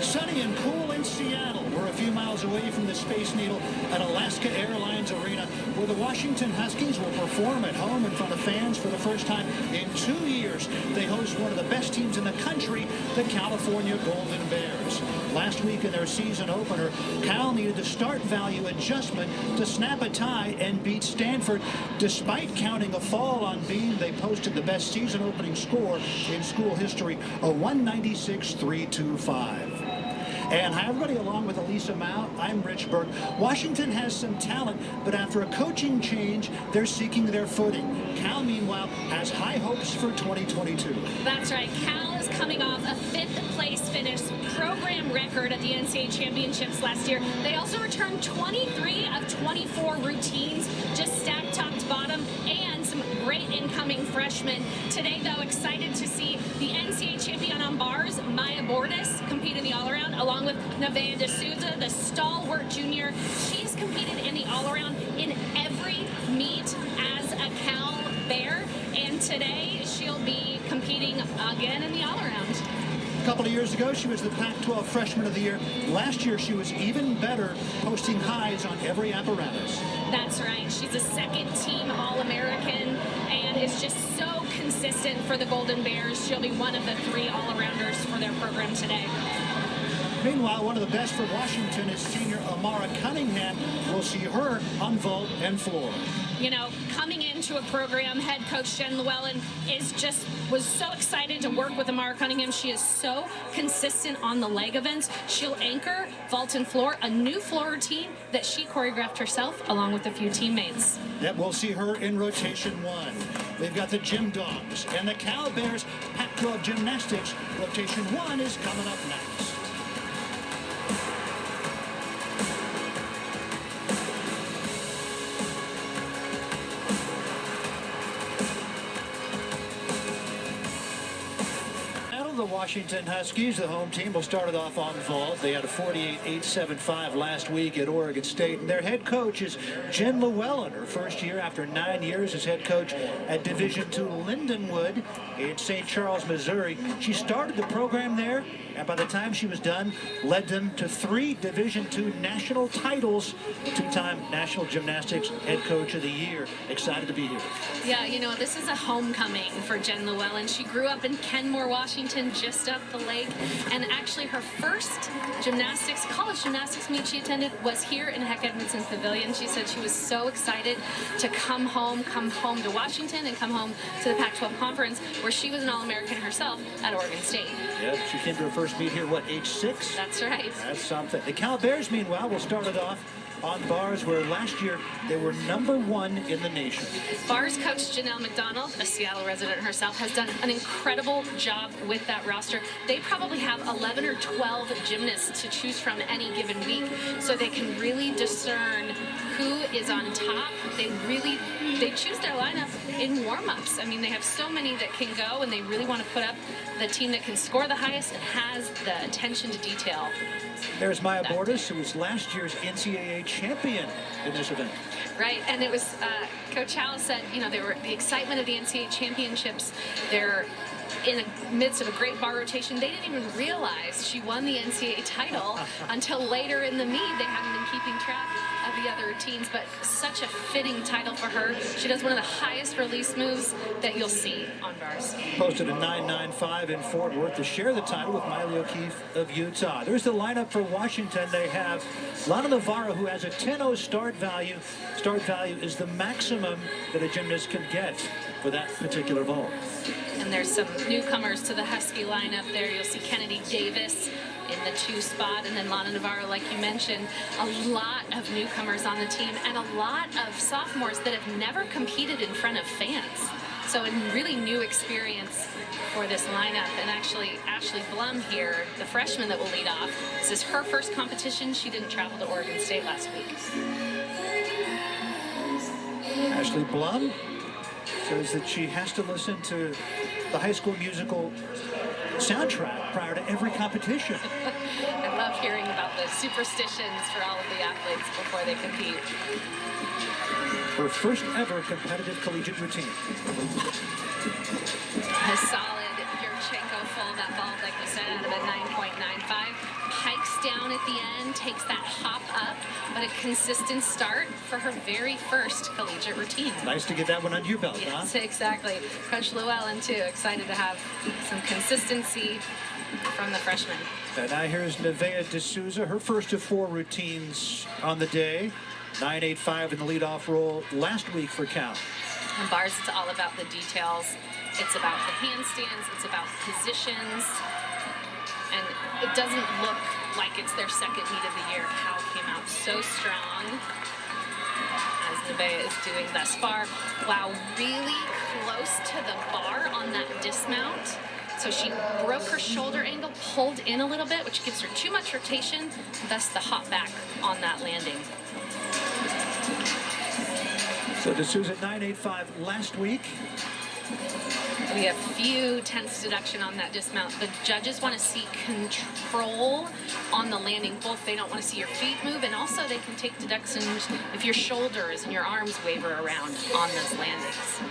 Sunny and cool in Seattle. We're a few miles away from the Space Needle at Alaska Airlines Arena, where the Washington Huskies will perform at home in front of fans for the first time in 2 years. They host one of the best teams in the country, the California Golden Bears. Last week in their season opener, Cal needed the start value adjustment to snap a tie and beat Stanford. Despite counting a fall on Beam, they posted the best season opening score in school history, a 196-325. And hi, everybody, along with Elisa Mao, I'm Rich Burke. Washington has some talent, but after a coaching change, they're seeking their footing. Cal, meanwhile, has high hopes for 2022. That's right. Cal is coming off a 5th place finish, program record at the NCAA championships last year. They also returned 23 of 24 routines, just stacked top to bottom, and some great incoming freshmen. Today, though, excited to see the NCAA champion on bars, Maya Bordas, compete in the all-around, along with Nevaeh D'Souza, the stalwart junior. She's competed in the all-around in every meet as a Cal Bear, and today she'll be competing again in the all-around. A couple of years ago, she was the Pac-12 Freshman of the Year. Last year, she was even better, posting highs on every apparatus. That's right. She's a second-team All-American and is just so consistent for the Golden Bears. She'll be one of the 3 all-arounders for their program today. Meanwhile, one of the best for Washington is senior Amara Cunningham. We'll see her on vault and floor. You know, coming into a program, head coach Jen Llewellyn was so excited to work with Amara Cunningham. She is so consistent on the leg events. She'll anchor vault and floor, a new floor routine that she choreographed herself along with a few teammates. Yep, we'll see her in rotation 1. They've got the Gym Dogs and the Cal Bears Pac-12 Gymnastics. Rotation 1 is coming up next. The Washington Huskies, the home team, will start it off on vault. They had a 48.875 last week at Oregon State, and their head coach is Jen Llewellyn, her first year after 9 years as head coach at Division II Lindenwood in St. Charles, Missouri. She started the program there, and by the time she was done, led them to 3 Division II national titles, 2-time National Gymnastics Head Coach of the Year. Excited to be here. Yeah, you know, this is a homecoming for Jen Llewellyn. She grew up in Kenmore, Washington, just up the lake, and actually her first college gymnastics meet she attended was here in Hec Edmundson Pavilion. She said she was so excited to come home to Washington and come home to the Pac-12 Conference, where she was an All-American herself at Oregon State. Yeah, she came to her first meet here, what, age 6? That's right. That's something. The Cal Bears, meanwhile, will start it off on bars, where last year they were #1 in the nation. Bars coach Janelle McDonald, a Seattle resident herself, has done an incredible job with that roster. They probably have 11 or 12 gymnasts to choose from any given week, so they can really discern who is on top. They choose their lineup in warm-ups. I mean, they have so many that can go, and they really want to put up the team that can score the highest and has the attention to detail. There's Maya Bordas, who was last year's NCAA champion in this event. Right, and it was, Coach Howell said, you know, the excitement of the NCAA championships, they're in the midst of a great bar rotation. They didn't even realize she won the NCAA title until later in the meet. They hadn't been keeping track of the other routines, but such a fitting title for her. She does one of the highest release moves that you'll see on bars. Posted a 9.95 in Fort Worth to share the title with Miley O'Keefe of Utah. There's the lineup for Washington. They have Lana Navarro, who has a 10.0 start value. Start value is the maximum that a gymnast can get for that particular vault. And there's some newcomers to the Husky lineup there. You'll see Kennedy Davis in the 2 spot, and then Lana Navarro, like you mentioned. A lot of newcomers on the team, and a lot of sophomores that have never competed in front of fans. So a really new experience for this lineup. And actually, Ashley Blum here, the freshman that will lead off, this is her first competition. She didn't travel to Oregon State last week. Ashley Blum says that she has to listen to the High School Musical soundtrack prior to every competition. I love hearing about the superstitions for all of the athletes before they compete. Her first ever competitive collegiate routine. A solid Yurchenko full, that ball, like we said, out of a 9.95. down at the end, takes that hop up, but a consistent start for her very first collegiate routine. Nice to get that one under your belt, yes, huh? Exactly. Coach Llewellyn, too, excited to have some consistency from the freshman. And now here's Nevaeh D'Souza, her first of 4 routines on the day. 9.85 in the leadoff role last week for Cal. In bars, it's all about the details. It's about the handstands. It's about positions. And it doesn't look like it's their second meet of the year. Cal came out so strong, as Nevaeh is doing thus far. Wow, really close to the bar on that dismount. So she broke her shoulder angle, pulled in a little bit, which gives her too much rotation, thus the hop back on that landing. So D'Souza at 9.85 last week. We have few tenths deduction on that dismount. The judges want to see control on the landing. Both they don't want to see your feet move, and also they can take deductions if your shoulders and your arms waver around on those landings.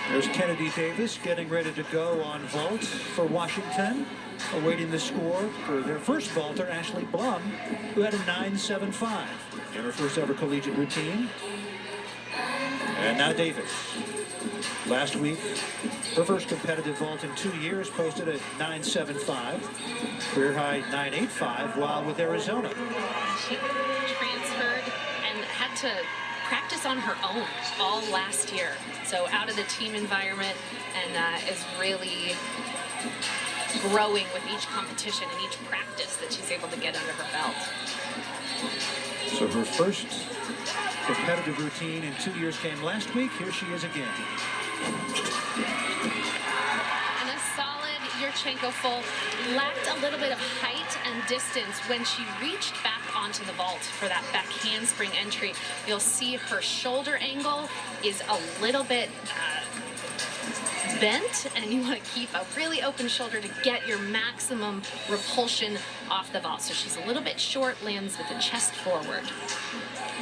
There's Kennedy Davis getting ready to go on vault for Washington, awaiting the score for their first vaulter, Ashley Blum, who had a 9.75 in her first ever collegiate routine. And now Davis. Last week, her first competitive vault in 2 years, posted a 9.75, career high 9.85 while with Arizona. She transferred and had to practice on her own all last year. So out of the team environment, and is really growing with each competition and each practice that she's able to get under her belt. So her first competitive routine in 2 years came last week. Here she is again. And a solid Yurchenko full. Lacked a little bit of height and distance when she reached back onto the vault for that back handspring entry. You'll see her shoulder angle is a little bit bent, and you want to keep a really open shoulder to get your maximum repulsion off the vault. So she's a little bit short, lands with the chest forward.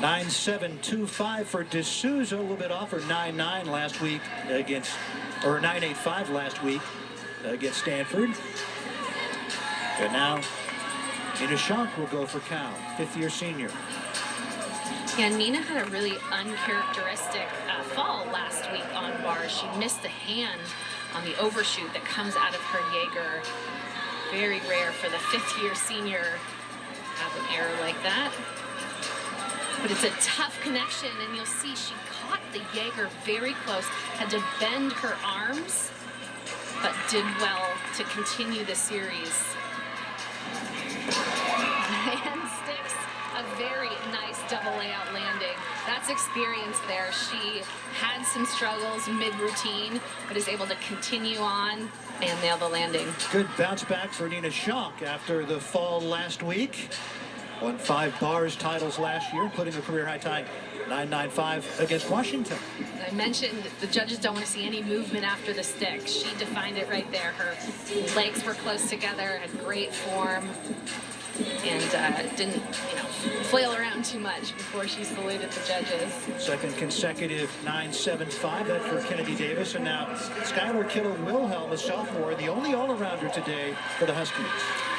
9.725 for D'Souza, a little bit off her 9.9 last week against, or 9.85 last week against Stanford. And now Nina Schank will go for Cal, 5th-year senior. Yeah, Nina had a really uncharacteristic fall last week on bars. She missed the hand on the overshoot that comes out of her Jaeger. Very rare for the 5th-year senior to have an error like that. But it's a tough connection, and you'll see she caught the Jaeger very close, had to bend her arms, but did well to continue the series. And sticks a very nice double layout landing. That's experience there. She had some struggles mid-routine, but is able to continue on and nail the landing. Good bounce back for Nina Schank after the fall last week. Won 5 bars titles last year, including a career high tying 9.95 against Washington. I mentioned the judges don't want to see any movement after the stick. She defined it right there. Her legs were close together, had great form, and didn't, flail around too much before she saluted the judges. Second consecutive 9.75, that for Kennedy Davis. And now Skylar Kittle-Wilhelm, a sophomore, the only all-arounder today for the Huskies.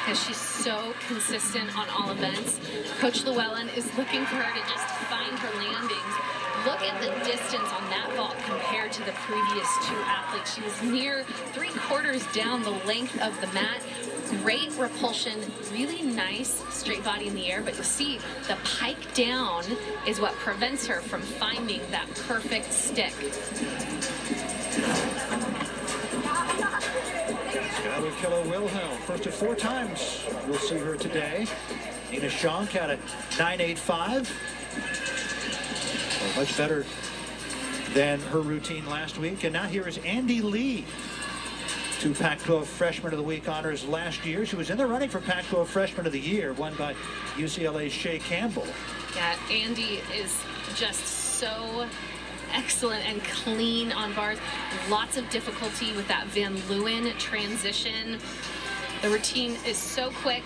Because she's so consistent on all events. Coach Llewellyn is looking for her to just find her landings. Look at the distance on that vault compared to the previous 2 athletes. She was near 3/4 down the length of the mat. Great repulsion, really nice straight body in the air, but you'll see the pike down is what prevents her from finding that perfect stick. Skylar Kittle-Wilhelm, first of 4 times we'll see her today. Nina Schank had a 9.85. Well, much better than her routine last week. And now here is Andy Lee. 2 Pac-12 Freshman of the Week honors last year. She was in the running for Pac-12 Freshman of the Year, won by UCLA's Shea Campbell. Yeah, Andy is just so excellent and clean on bars. Lots of difficulty with that Van Leeuwen transition. The routine is so quick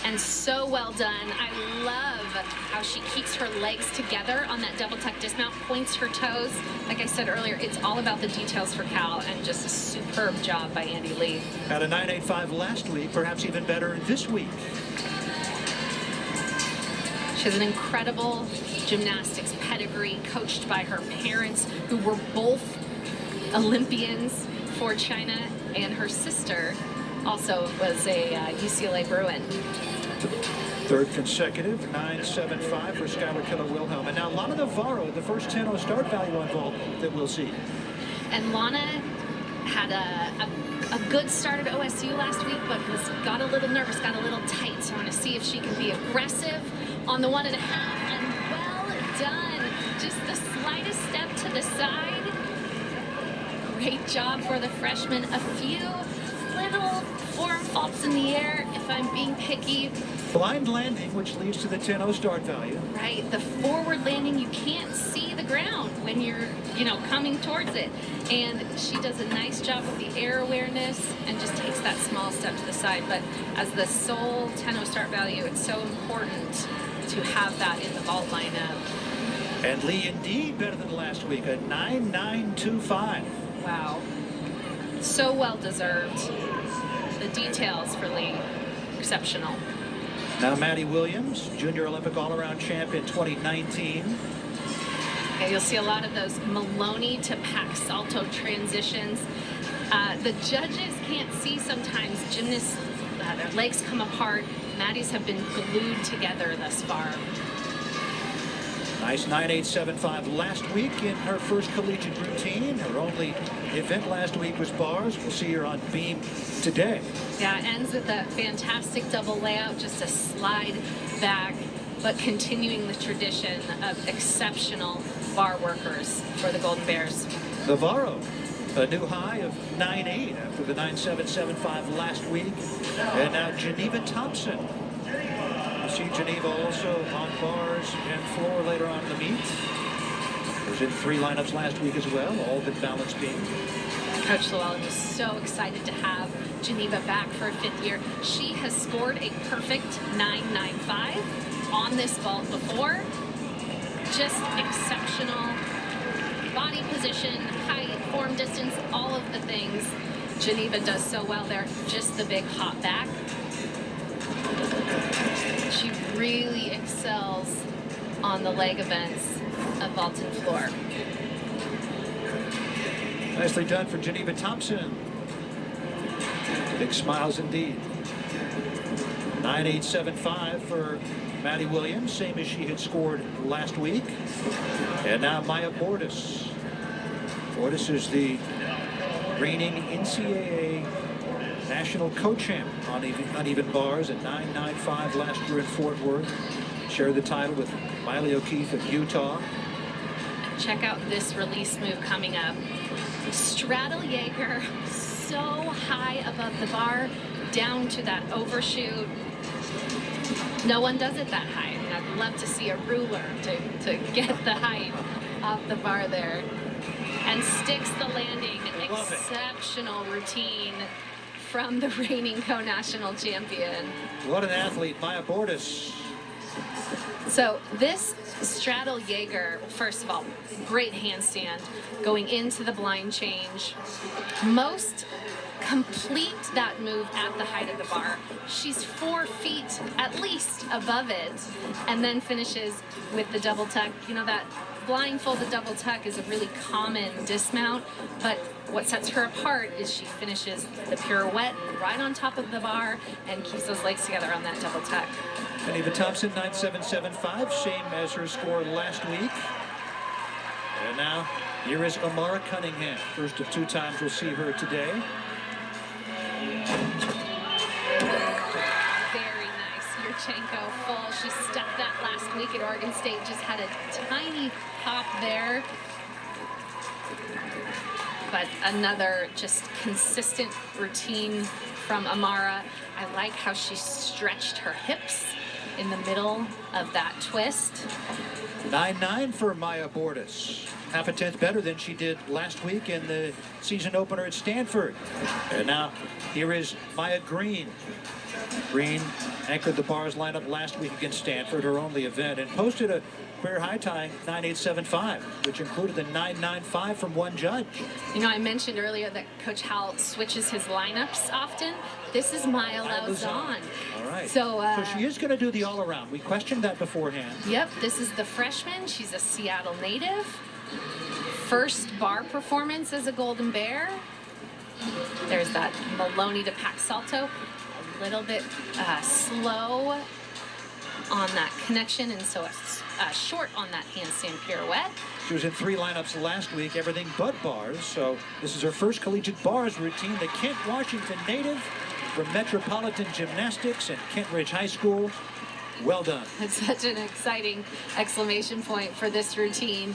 and so well done. I love how she keeps her legs together on that double tuck dismount, points her toes. Like I said earlier, it's all about the details for Cal, and just a superb job by Andy Lee. Had a 9.85 last week, perhaps even better this week. She has an incredible gymnastics pedigree, coached by her parents, who were both Olympians for China, and her sister also was a UCLA Bruin. Third consecutive 9.75 for Skylar Keller-Wilhelm. And now Lana Navarro, the first 10-0 start value on vault that we'll see. And Lana had a good start at OSU last week, but got a little nervous, got a little tight. So I want to see if she can be aggressive on the 1.5. And well done. Just the slightest step to the side. Great job for the freshman. A few little form faults in the air, if I'm being picky. Blind landing, which leads to the 10-0 start value. Right, the forward landing, you can't see the ground when you're, coming towards it. And she does a nice job with the air awareness and just takes that small step to the side. But as the sole 10-0 start value, it's so important to have that in the vault lineup. And Lee indeed better than last week, a 9.925. Wow. So well deserved. The details for Lee, exceptional. Now Maddie Williams, junior Olympic all-around champ in 2019. And you'll see a lot of those Maloney to Pac salto transitions. The judges can't see sometimes gymnasts, their legs come apart. Maddie's have been glued together thus far. Nice 9.875 last week in her first collegiate routine. Her only event last week was bars. We'll see her on beam today. Yeah, it ends with a fantastic double layout, just a slide back, but continuing the tradition of exceptional bar workers for the Golden Bears. Navarro, a new high of 9.8 after the 9.775 last week. And now Geneva Thompson. See Geneva also on bars and floor later on in the meet. Was in 3 lineups last week as well, all but balanced beam. Coach Llewellyn was so excited to have Geneva back for a 5th year. She has scored a perfect 9.95 on this vault before. Just exceptional body position, height, form distance, all of the things Geneva does so well there. Just the big hop back. She really excels on the leg events of vault and floor. Nicely done for Geneva Thompson. Big smiles indeed. 9.875 for Maddie Williams, same as she had scored last week. And now Maya Bordas. Bordas is the reigning NCAA national co-champ on uneven bars at 9.95 last year in Fort Worth. Shared the title with Miley O'Keefe of Utah. Check out this release move coming up. Straddle Jaeger, so high above the bar, down to that overshoot. No one does it that high. I mean, I'd love to see a ruler to get the height off the bar there. And sticks the landing. Exceptional routine from the reigning co-national champion. What an athlete, Maya Bordas. So this straddle Jaeger, first of all, great handstand going into the blind change. Most complete that move at the height of the bar. She's 4 feet at least above it, and then finishes with the double tuck. That blindfolded double tuck is a really common dismount, but what sets her apart is she finishes the pirouette right on top of the bar and keeps those legs together on that double tuck. Geneva Thompson, 9.775, same as her score last week. And now, here is Amara Cunningham. First of 2 times we'll see her today. Very nice. Yurchenko full. She stuck that last week at Oregon State. Just had a tiny hop there. But another just consistent routine from Amara. I like how she stretched her hips in the middle of that twist. 9.9 for Maya Bordas. half a tenth better than she did last week in the season opener at Stanford. And now here is Maya Green. Green anchored the bars lineup last week against Stanford, her only event, and posted a career high tying 9.875, which included the 9.95 from one judge. You know, I mentioned earlier that Coach Howell switches his lineups often. This is Maya Lauzon. All right. So she is going to do the all-around. We questioned that beforehand. Yep, this is the freshman. She's a Seattle native. First bar performance as a Golden Bear. There's that Maloney to Pac Salto. A little bit slow on that connection, and so short on that handstand pirouette. She was in 3 lineups last week, everything but bars. So this is her first collegiate bars routine. The Kent, Washington native from Metropolitan Gymnastics at Kent Ridge High School. Well done. It's such an exciting exclamation point for this routine.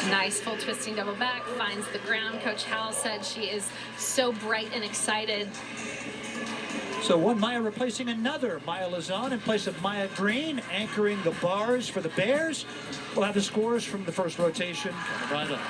Nice full twisting double back, finds the ground. Coach Howell said she is so bright and excited. So one Maya replacing another Maya Lauzon in place of Maya Green, anchoring the bars for the Bears. We'll have the scores from the first rotation coming right up.